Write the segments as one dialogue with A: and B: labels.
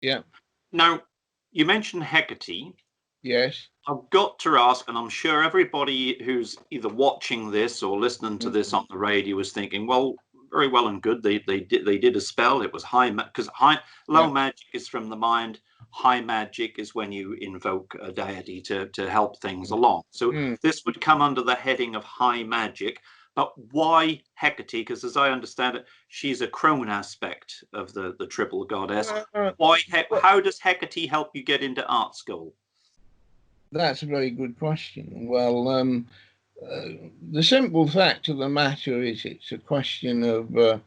A: Yeah.
B: Now, you mentioned Hecate.
A: Yes.
B: I've got to ask, and I'm sure everybody who's either watching this or listening to this on the radio is thinking, well, very well and good. They did a spell. It was high, because low magic is from the mind. High magic is when you invoke a deity to help things along. So this would come under the heading of high magic. But why Hecate? Because as I understand it, she's a crone aspect of the triple goddess. Why? How does Hecate help you get into art school?
A: That's a very good question. Well, the simple fact of the matter is it's a question of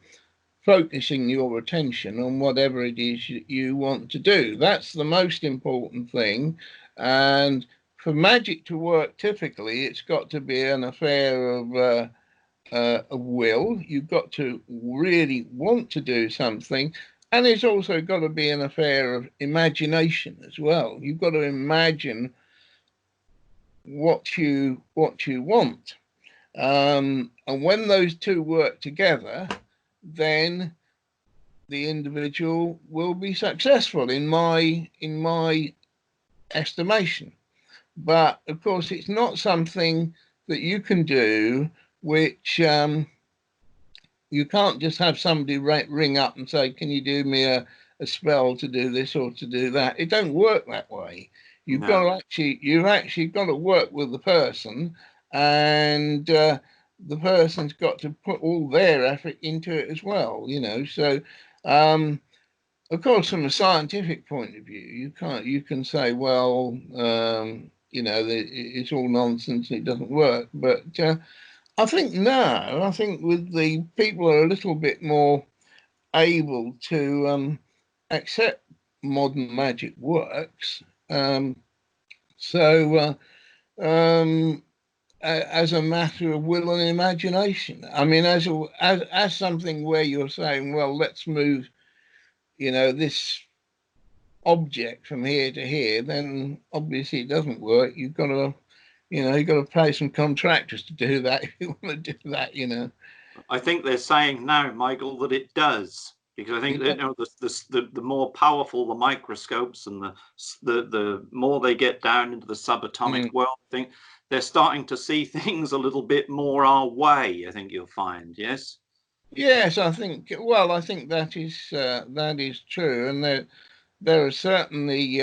A: focusing your attention on whatever it is you want to do. That's the most important thing. And for magic to work, typically, it's got to be an affair of will. You've got to really want to do something. And it's also got to be an affair of imagination as well. You've got to imagine what you want. And when those two work together, then the individual will be successful in my estimation. But of course, it's not something that you can do, which you can't just have somebody ring up and say, "Can you do me a spell to do this or to do that?" It don't work that way. You've actually got to work with the person, and the person's got to put all their effort into it as well. So of course, from a scientific point of view, you can say, well, it's all nonsense and it doesn't work. But I think with the people are a little bit more able to accept modern magic works. So as a matter of will and imagination, I mean, as something where you're saying, well, let's move, this object from here to here, then obviously it doesn't work. You've got to pay some contractors to do that if you want to do that.
B: I think they're saying now, Michael, that it does, because I think the more powerful the microscopes and the more they get down into the subatomic world, I think they're starting to see things a little bit more our way. I think you'll find, yes.
A: Yes, I think. Well, I think that is true, and there are certainly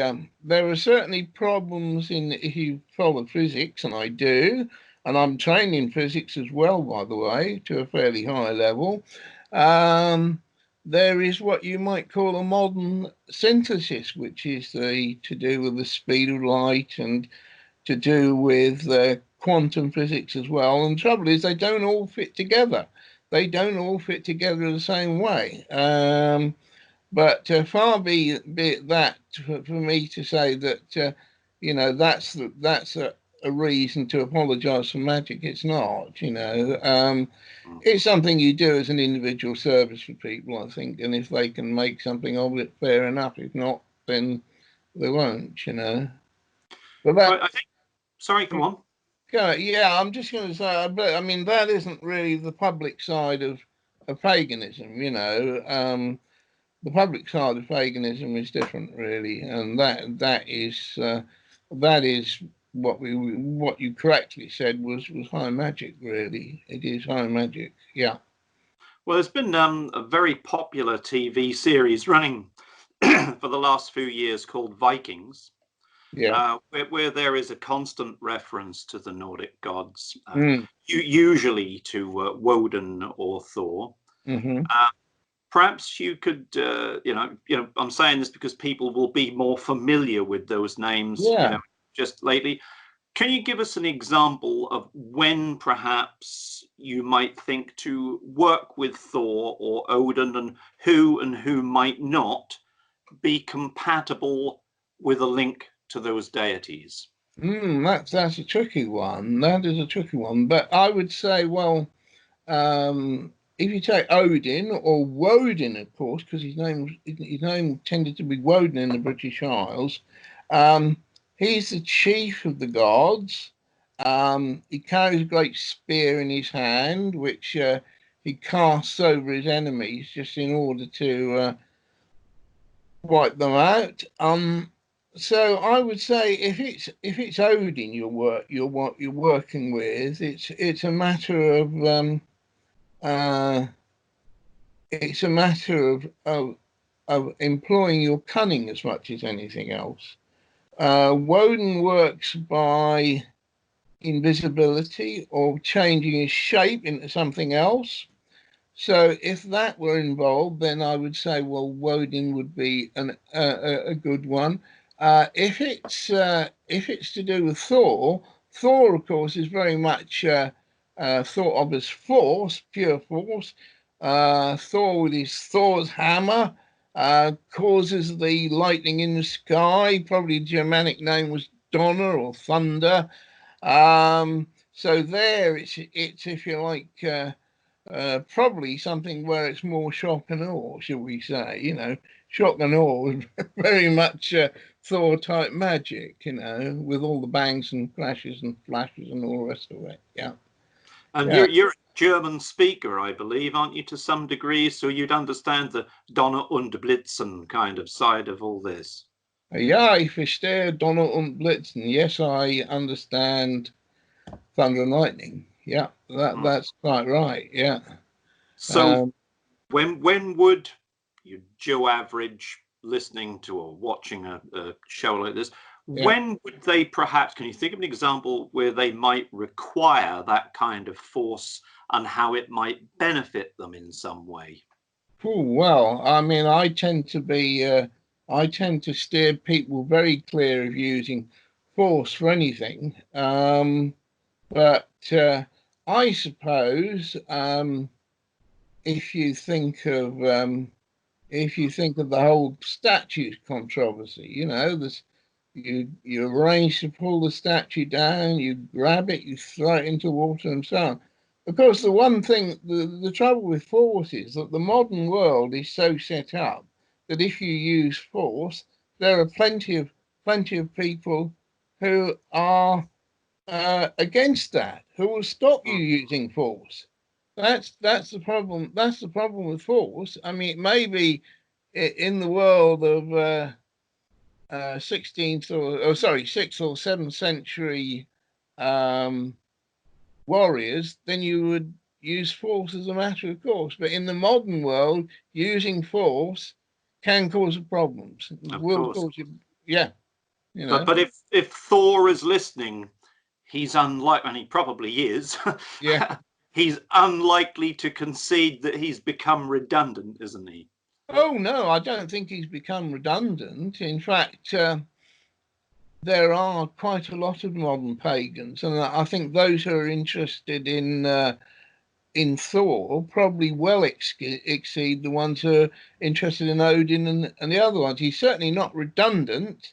A: problems if you follow physics, and I do, and I'm trained in physics as well, by the way, to a fairly high level. There is what you might call a modern synthesis, which is to do with the speed of light and to do with quantum physics as well. And the trouble is, they don't all fit together. They don't all fit together the same way. But far be it that for me to say that that's a reason to apologise for magic. It's not. It's something you do as an individual service for people, I think. And if they can make something of it, fair enough. If not, then they won't. But
B: I think. Sorry, go on.
A: Yeah, I'm just going to say, but I mean that isn't really the public side of paganism. The public side of paganism is different, really, and that is what you correctly said was high magic. Really, it is high magic. Yeah.
B: Well, there's been a very popular TV series running for the last few years called Vikings.
A: Yeah.
B: Where there is a constant reference to the Nordic gods, usually to Woden or Thor.
A: Mm-hmm.
B: Perhaps you could, I'm saying this because people will be more familiar with those names, just lately. Can you give us an example of when perhaps you might think to work with Thor or Odin, and who might not be compatible with a link to those deities?
A: That's a tricky one. That is a tricky one. But I would say, well, if you take Odin or Woden, of course, because his name tended to be Woden in the British Isles, he's the chief of the gods. He carries a great spear in his hand, which he casts over his enemies just in order to wipe them out. So I would say if it's Odin you're working with, it's a matter of uh, it's a matter of employing your cunning as much as anything else. Woden works by invisibility or changing his shape into something else. So if that were involved, then I would say, well, Woden would be a good one. If it's to do with Thor, Thor, of course, is very much thought of as force, pure force. Thor with his Thor's hammer causes the lightning in the sky. Probably the Germanic name was Donner or Thunder. So there, it's if you like. Probably something where it's more shock and awe, shall we say? Shock and awe is very much Thor type magic, with all the bangs and crashes and flashes and all the rest of it. Yeah,
B: And
A: yeah,
B: you're a German speaker, I believe, aren't you, to some degree? So you'd understand the Donner und Blitzen kind of side of all this.
A: ja, ich verstehe Donner und Blitzen. Yes, I understand thunder and lightning. Yeah, that's quite right. Yeah.
B: So
A: Um,
B: when would you, Joe average, listening to or watching a show like this,
A: yeah.
B: when would they perhaps, can you think of an example where they might require that kind of force and how it might benefit them in some way?
A: Oh, well, I mean, I tend to steer people very clear of using force for anything. But I suppose if you think of if you think of the whole statue controversy, this you arrange to pull the statue down, you grab it, you throw it into water, and so on. Of course, the one thing, the trouble with force is that the modern world is so set up that if you use force, there are plenty of people who are against that, who will stop you using force. That's the problem. That's the problem with force. I mean, it may be in the world of 16th or sorry 6th or 7th century um, warriors, then you would use force as a matter of course. But in the modern world, using force can cause problems.
B: Of
A: Will
B: course.
A: cause you, yeah,
B: But if Thor is listening, he's unlikely, and he probably is.
A: yeah.
B: He's unlikely to concede that he's become redundant, isn't he?
A: Oh no, I don't think he's become redundant. In fact, there are quite a lot of modern pagans, and I think those who are interested in Thor probably well exceed the ones who are interested in Odin and the other ones. He's certainly not redundant.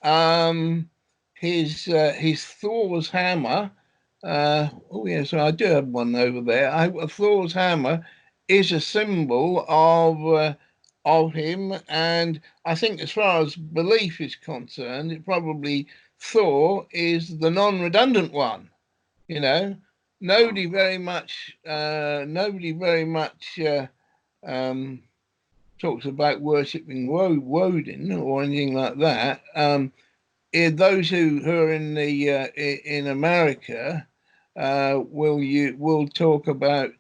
A: Um, his Thor's hammer. Oh yes, I do have one over there. Thor's hammer is a symbol of him, and I think as far as belief is concerned, it probably Thor is the non-redundant one. You know, nobody very much talks about worshipping Woden or anything like that. Those who are in America will talk about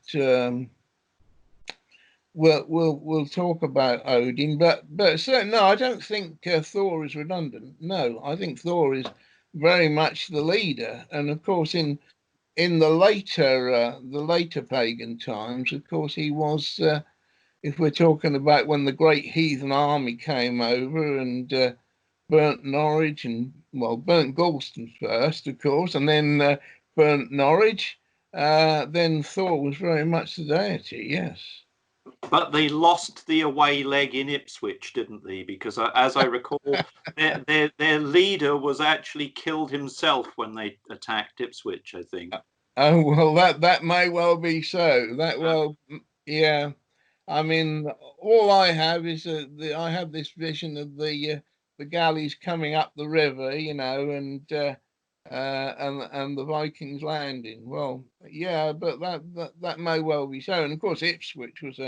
A: we'll talk about Odin, but certainly no, I don't think Thor is redundant. No, I think Thor is very much the leader, and of course in the later pagan times, of course, he was. If we're talking about when the great heathen army came over and burnt Norwich and burnt Galston first, of course, and then burnt Norwich, then Thor was very much the deity. Yes.
B: But they lost the away leg in Ipswich, didn't they? Because as I recall, their leader was actually killed himself when they attacked Ipswich, I think.
A: Oh well, that may well be so. Yeah. I mean, all I have is I have this vision of the galleys coming up the river, and the Vikings landing. Well, yeah, but that may well be so. And of course, Ipswich was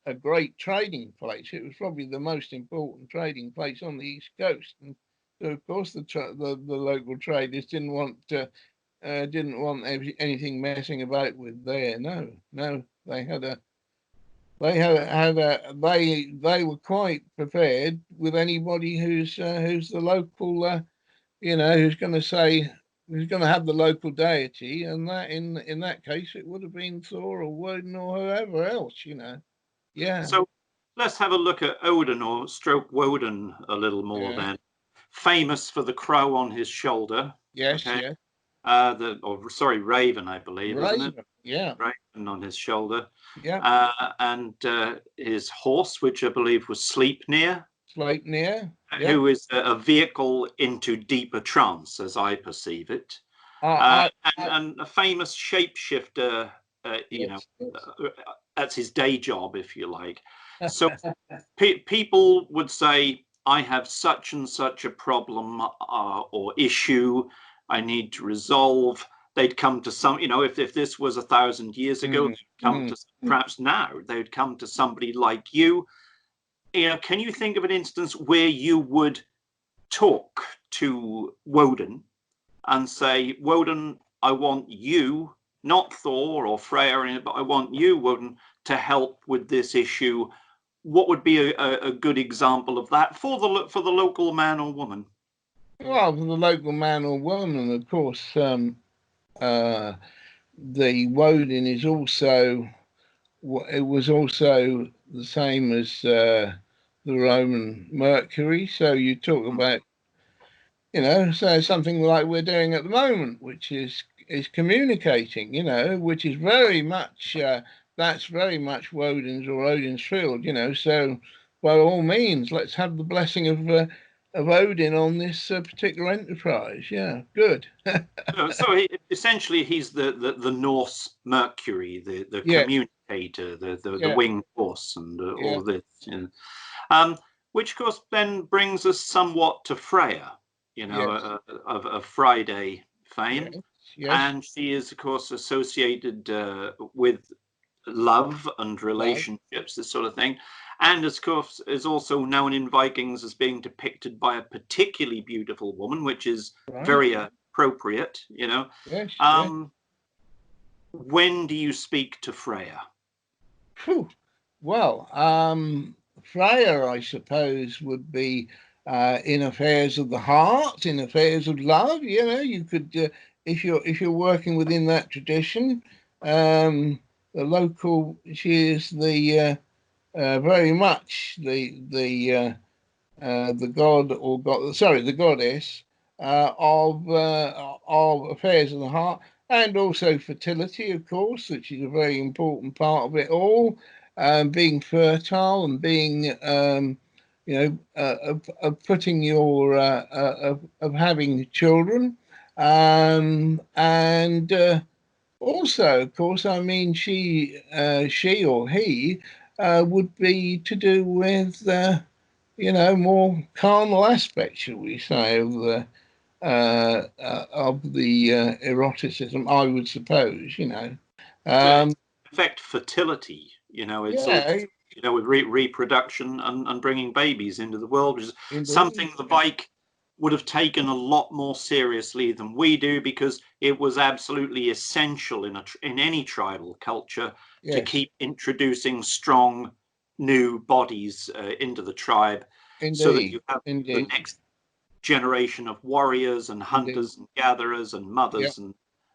A: a great trading place. It was probably the most important trading place on the East Coast, and so of course the local traders didn't want anything messing about with there. No, no, they were quite prepared with anybody who's the local, who's going to say, who's going to have the local deity, and that in that case it would have been Thor or Woden or whoever else, Yeah.
B: So let's have a look at Odin, or stroke Woden, a little more
A: Yeah.
B: then. Famous for the crow on his shoulder.
A: Yes.
B: Okay.
A: Yeah.
B: Raven, I believe, isn't it?
A: Raven. Yeah.
B: Raven on his shoulder.
A: Yeah.
B: And his horse, which I believe was Sleipnir.
A: Sleipnir. Yeah.
B: Who is a vehicle into deeper trance, as I perceive it.
A: I,
B: And a famous shapeshifter,
A: yes, yes.
B: that's his day job, if you like. So people would say, I have such and such a problem or issue I need to resolve. They'd come to some, if this was 1,000 years ago, they'd come to, perhaps now, they'd come to somebody like you. Can you think of an instance where you would talk to Woden and say, Woden, I want you, not Thor or Freya, but I want you, Woden, to help with this issue? What would be a good example of that for the local man or woman?
A: Well, for the local man or woman, of course, the Woden is also, it was also the same as the Roman Mercury. So you talk about, so something like we're doing at the moment, which is communicating, which is very much that's very much Woden's or Odin's field, So by all means, let's have the blessing of Odin on this particular enterprise. Yeah, good.
B: So essentially, he's the Norse Mercury, the
A: Yeah,
B: communicator, the
A: yeah,
B: winged horse, and all
A: yeah,
B: of this. Which of course then brings us somewhat to Freya,
A: yes,
B: of Friday fame,
A: yes, yes.
B: and she is of course associated with love and
A: Love,
B: relationships, this sort of thing, and of course is also known in Vikings as being depicted by a particularly beautiful woman, which is
A: right?
B: very appropriate.
A: Yes, yes.
B: Um, when do you speak to Freya?
A: Whew. Well, Freya, I suppose, would be in affairs of the heart, in affairs of love. You could, if you're working within that tradition, the local, she is very much the god or god, sorry, the goddess of affairs of the heart, and also fertility, of course, which is a very important part of it all. Being fertile and being, of putting your of having children, and also, of course, I mean, she or he would be to do with. More carnal aspects, shall we say, of the eroticism, I would suppose.
B: So
A: Um,
B: it's in effect fertility. It's all
A: yeah,
B: with reproduction and bringing babies into the world, which is
A: indeed.
B: something the Vike would have taken a lot more seriously than we do, because it was absolutely essential in any tribal culture to
A: Yes,
B: keep introducing strong new bodies into the tribe, so that
A: indeed,
B: you have the
A: indeed,
B: next generation of warriors and
A: indeed.
B: hunters and gatherers and
A: Yeah,
B: mothers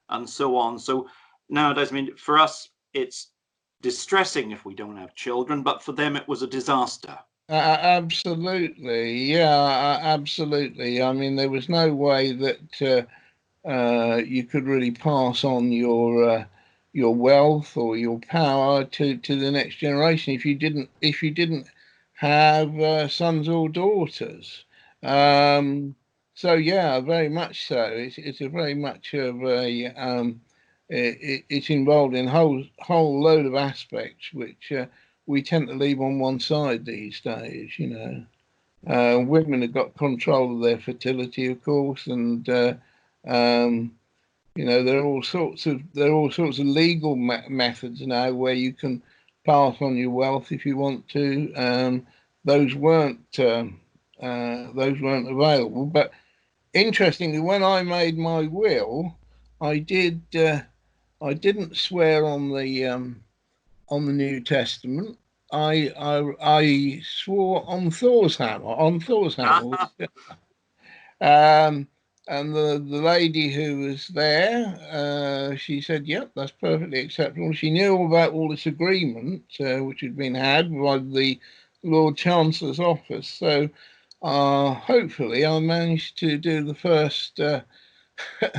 B: and so on. So nowadays, I mean, for us, it's distressing if we don't have children, but for them, it was a disaster.
A: absolutely. Yeah, absolutely. I mean, there was no way that you could really pass on your wealth or your power to the next generation if you didn't have sons or daughters. So yeah, very much so. It's a very much of a it's involved in whole load of aspects which we tend to leave on one side these days. Women have got control of their fertility, of course, and um, there are all sorts of legal methods now where you can pass on your wealth if you want to. Those weren't available. But interestingly, when I made my will, I did. I didn't swear on the New Testament. I swore on Thor's hammer. On Thor's hammer. Um, and the lady who was there, she said, "Yep, that's perfectly acceptable." She knew all about all this agreement which had been had by the Lord Chancellor's office. So hopefully, I managed to do the first.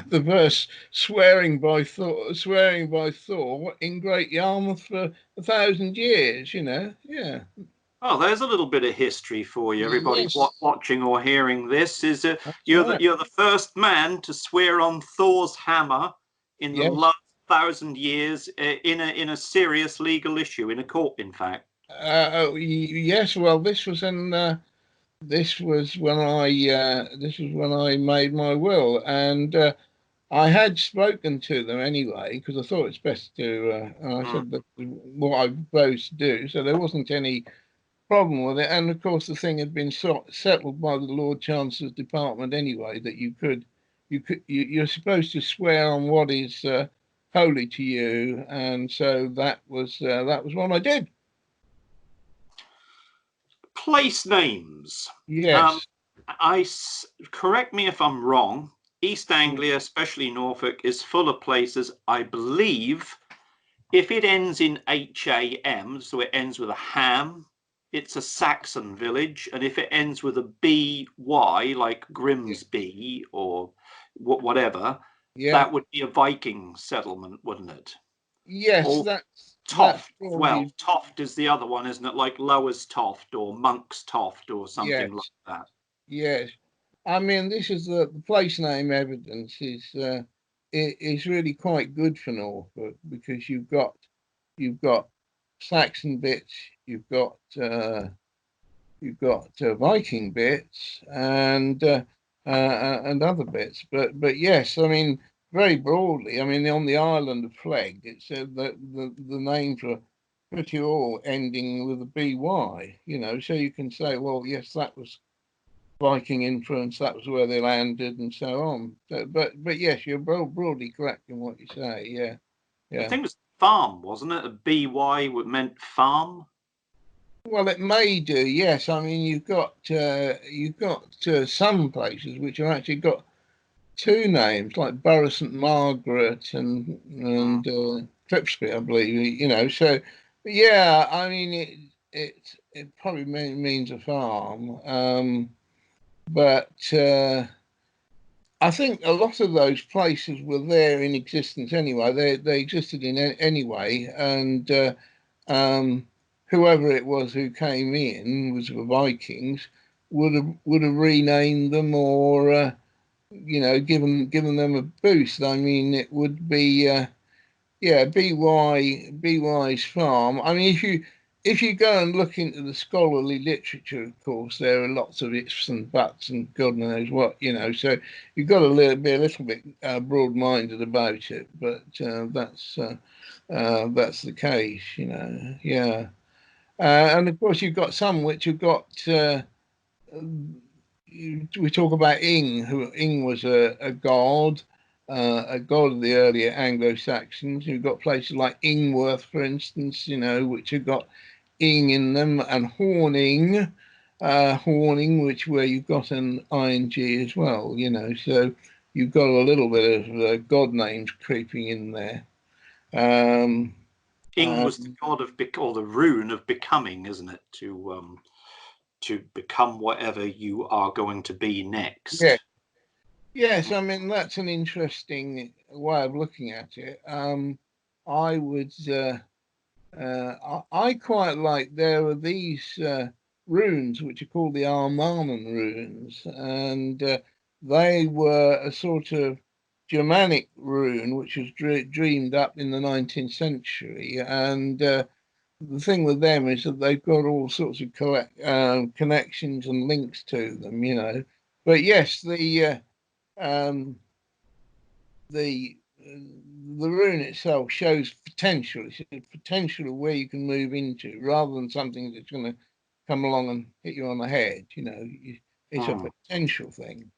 A: The verse swearing by Thor in Great Yarmouth for 1,000 years, Yeah.
B: Oh, there's a little bit of history for you. Everybody
A: Yes,
B: watching or hearing this is
A: that's right.
B: you're the first man to swear on Thor's hammer in the
A: Yes.
B: last 1,000 years in a serious legal issue in a court. In fact,
A: Yes, well, this was when I made my will, and I had spoken to them anyway because I thought it's best to. And I
B: mm.
A: said that what I proposed to do, so there wasn't any problem with it. And of course, the thing had been settled by the Lord Chancellor's Department anyway that you're supposed to swear on what is holy to you, and so that was what I did.
B: Place names. Um,
A: Yes.
B: correct me if I'm wrong. East
A: Mm.
B: Anglia, especially Norfolk, is full of places. I believe if it ends in HAM, so it ends with a ham, it's a Saxon village. And if it ends with a BY, like Grimsby or whatever,
A: Yeah.
B: that would be a Viking settlement, wouldn't it?
A: Yes,
B: Or
A: that's
B: Toft. Well,
A: probably
B: Toft is the other one, isn't it? Like Lowers Toft or Monk's Toft or something like
A: yes,
B: that.
A: yes. I mean, this is the place name evidence is really quite good for Norfolk because you've got Saxon bits, you've got Viking bits and other bits, but yes, I mean very broadly. I mean on the island of Flegg, it said that the names were pretty all ending with a by. So you can say, well, yes, that was Viking influence. That was where they landed, and so on. But yes, you're broadly correct in what you say. Yeah,
B: I
A: yeah.
B: think it was farm, wasn't it? A BY meant farm.
A: Well, it may do. Yes, I mean you've got some places which have actually got two names, like Borough St Margaret
B: Mm.
A: and Clipsby, I believe. So yeah, I mean it probably means a farm, but. I think a lot of those places were there in existence anyway. They existed in anyway, and um, whoever it was who came in was the Vikings would have renamed them or given them a boost. I mean, it would be yeah, BY's farm. I mean, if you go and look into the scholarly literature, of course, there are lots of ifs and buts and God knows what, So you've got to be a little bit broad-minded about it, but that's the case, Yeah, and of course you've got some which have got. We talk about Ing, who Ing was a god of the earlier Anglo-Saxons. You've got places like Ingworth, for instance, which have got ing in them, and Horning, which where you've got an ing as well, So you've got a little bit of god names creeping in there. Um,
B: Ing was the
A: um,
B: god of or the rune of becoming, isn't it? To become whatever you are going to be
A: yeah,
B: next.
A: yes, I mean that's an interesting way of looking at it. I would. I quite like there are these runes which are called the Armanen runes, and they were a sort of Germanic rune which was dreamed up in the 19th century. And the thing with them is that they've got all sorts of connections and links to them. But yes, um, the the rune itself shows potential. It's a potential of where you can move into, rather than something that's going to come along and hit you on the head. You know, it's a potential thing.